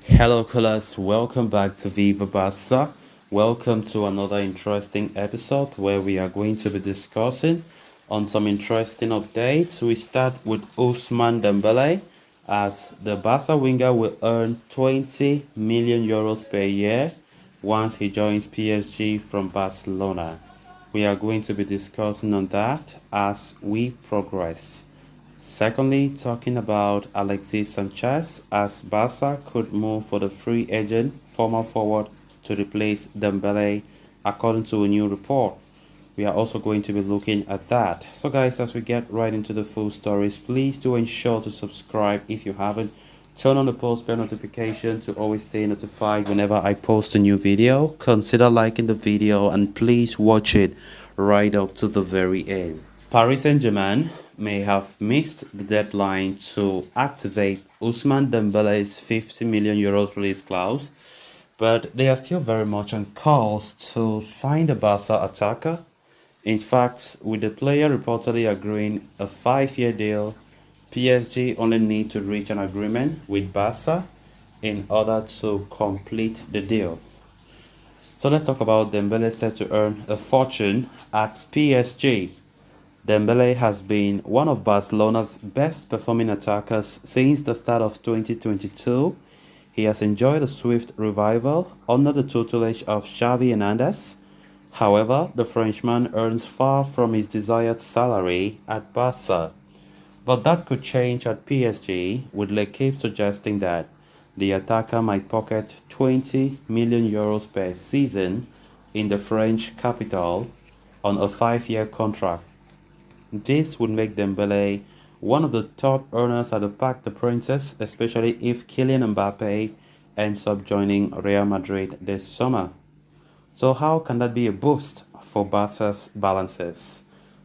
Hello, colors. Welcome back to Viva Barca. Welcome to another interesting episode where we are going to be discussing on some interesting updates. We start with Ousmane Dembele, as the Barca winger will earn 20 million euros per year once he joins PSG from Barcelona. We are going to be discussing on that as we progress. Secondly, talking about Alexis Sanchez, as Barca could move for the free agent former forward to replace Dembele, according to a new report. We are also going to be looking at that. So guys, as we get right into the full stories, please do ensure to subscribe if you haven't. Turn on the post bell notification to always stay notified whenever I post a new video. Consider liking the video and please watch it right up to the very end. Paris Saint-Germain may have missed the deadline to activate Ousmane Dembele's 50 million euros release clause, but they are still very much on course to sign the Barca attacker. In fact, with the player reportedly agreeing a 5-year deal, PSG only need to reach an agreement with Barca in order to complete the deal. So let's talk about Dembele set to earn a fortune at PSG. Dembele has been one of Barcelona's best performing attackers since the start of 2022. He has enjoyed a swift revival under the tutelage of Xavi Hernandez. However, the Frenchman earns far from his desired salary at Barca. But that could change at PSG, with L'Equipe suggesting that the attacker might pocket 20 million euros per season in the French capital on a 5-year contract. This would make Dembele one of the top earners at the Parc des Princes, especially if Kylian Mbappe ends up joining Real Madrid this summer. So how can that be a boost for Barca's balances?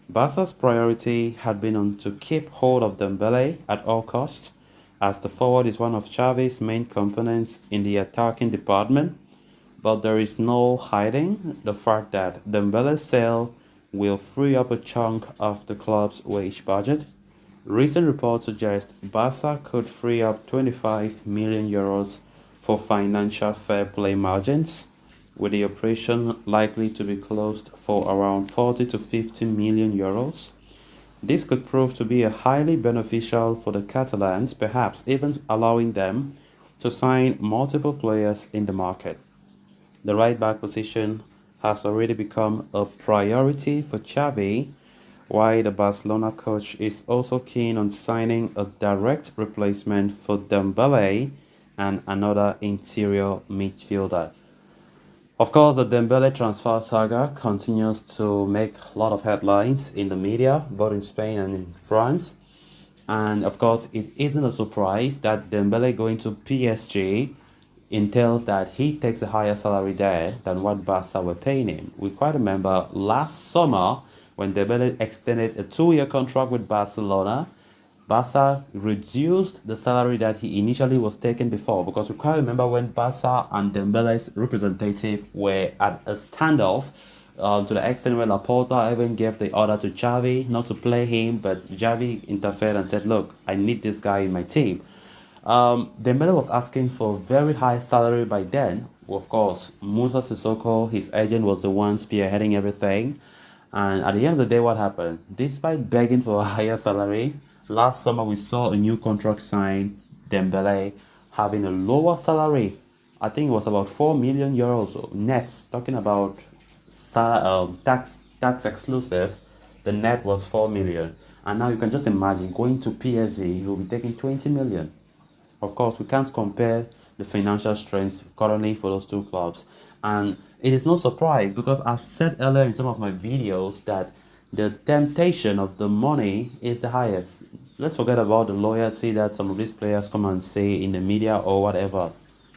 Barca's priority had been on to keep hold of Dembele at all costs, as the forward is one of Xavi's main components in the attacking department. But there is no hiding the fact that Dembele's sale will free up a chunk of the club's wage budget. Recent reports suggest Barca could free up 25 million euros for financial fair play margins, with the operation likely to be closed for around 40 to 50 million euros. This could prove to be a highly beneficial for the Catalans, perhaps even allowing them to sign multiple players in the market. The right back position has already become a priority for Xavi, while the Barcelona coach is also keen on signing a direct replacement for Dembele and another interior midfielder. Of course, the Dembele transfer saga continues to make a lot of headlines in the media, both in Spain and in France. And of course, it isn't a surprise that Dembele going to PSG entails that he takes a higher salary there than what Barca were paying him. We quite remember last summer when Dembele extended a 2-year contract with Barcelona, Barca reduced the salary that he initially was taking before, because we quite remember when Barca and Dembele's representative were at a standoff, to the extent where Laporta even gave the order to Xavi not to play him, but Xavi interfered and said, look, I need this guy in my team. Dembele was asking for a very high salary by then. Of course, Musa Sissoko, his agent, was the one spearheading everything. And at the end of the day, what happened? Despite begging for a higher salary, last summer we saw a new contract signed, Dembele having a lower salary. I think it was about 4 million euros net. Talking about tax exclusive, the net was 4 million. And now you can just imagine going to PSG, he will be taking 20 million. Of course, we can't compare the financial strengths currently for those two clubs. And it is no surprise, because I've said earlier in some of my videos that the temptation of the money is the highest. Let's forget about the loyalty that some of these players come and say in the media or whatever.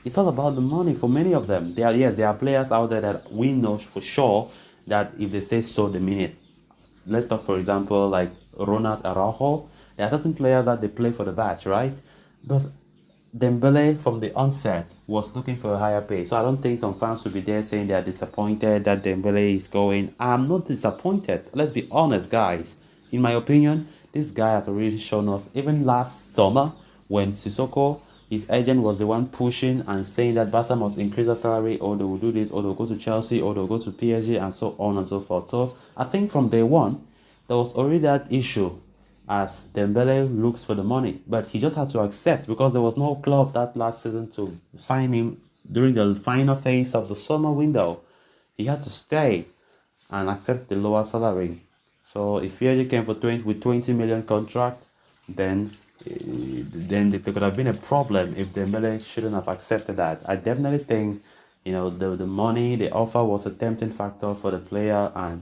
It's all about the money for many of them. There are players out there that we know for sure that if they say so, they mean it. Let's talk, for example, like Ronald Araujo. There are certain players that they play for the badge, right? But Dembele from the onset was looking for a higher pay. So I don't think some fans will be there saying they are disappointed that Dembele is going. I'm not disappointed. Let's be honest, guys. In my opinion, this guy has already shown us, even last summer when Sissoko, his agent was the one pushing and saying that Barca must increase their salary, or they will do this, or they'll go to Chelsea, or they'll go to PSG, and so on and so forth. So I think from day one, there was already that issue as Dembele looks for the money, but he just had to accept because there was no club that last season to sign him during the final phase of the summer window. He had to stay and accept the lower salary. So if PSG came for 20 million contract, then there could have been a problem if Dembele shouldn't have accepted that. I definitely think the money, the offer was a tempting factor for the player, and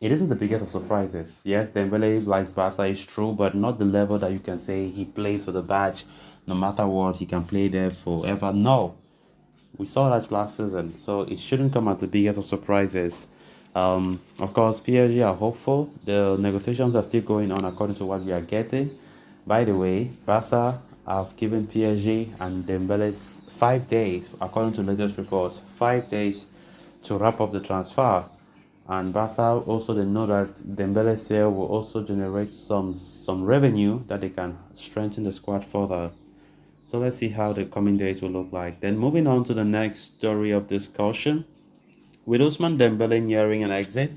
it isn't the biggest of surprises. Yes, Dembele likes Barca, is true, but not the level that you can say he plays for the badge. No matter what, he can play there forever. No, we saw that last season, so it shouldn't come as the biggest of surprises. Of course, PSG are hopeful. The negotiations are still going on according to what we are getting. By the way, Barca have given PSG and Dembele 5 days, according to latest reports, 5 days to wrap up the transfer. And Barca also, they know that Dembele sale will also generate some revenue that they can strengthen the squad further. So let's see how the coming days will look like. Then moving on to the next story of discussion. With Ousmane Dembele nearing an exit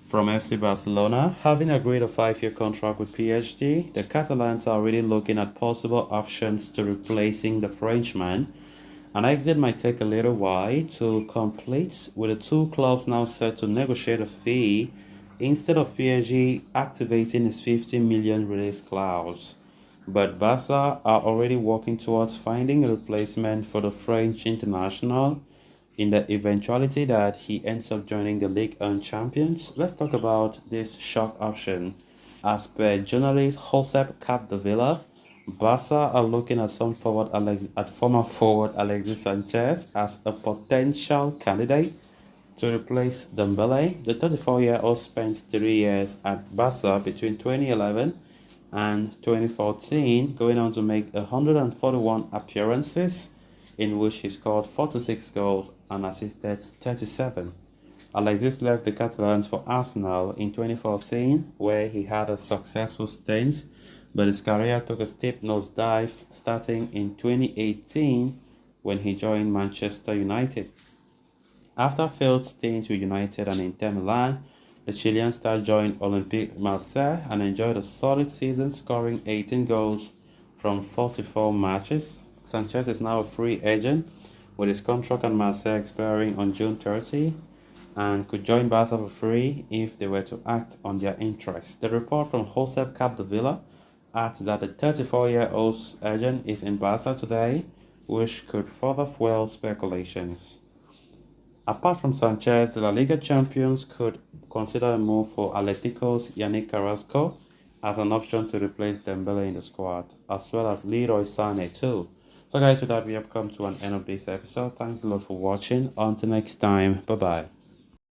from FC Barcelona, having agreed a 5-year contract with PSG, the Catalans are already looking at possible options to replacing the Frenchman. An exit might take a little while to complete, with the two clubs now set to negotiate a fee instead of PSG activating its 50 million release clause. But Barca are already working towards finding a replacement for the French international in the eventuality that he ends up joining the Ligue 1 champions. Let's talk about this shock option. As per journalist Josep Capdevila, Barca are looking at former forward Alexis Sanchez as a potential candidate to replace Dembele. The 34-year-old spent 3 years at Barca between 2011 and 2014, going on to make 141 appearances, in which he scored 46 goals and assisted 37. Alexis left the Catalans for Arsenal in 2014, where he had a successful stint, but his career took a steep nosedive starting in 2018 when he joined Manchester United. After failed stints with United and Inter Milan, the Chilean star joined Olympique Marseille and enjoyed a solid season, scoring 18 goals from 44 matches. Sanchez is now a free agent, with his contract at Marseille expiring on June 30, and could join Barca for free if they were to act on their interest. The report from Josep Capdevila adds that the 34-year-old's agent is in Barca today, which could further fuel speculations. Apart from Sanchez, the La Liga champions could consider a move for Atletico's Yannick Carrasco as an option to replace Dembele in the squad, as well as Leroy Sané too. So guys, with that we have come to an end of this episode. Thanks a lot for watching. Until next time, bye bye.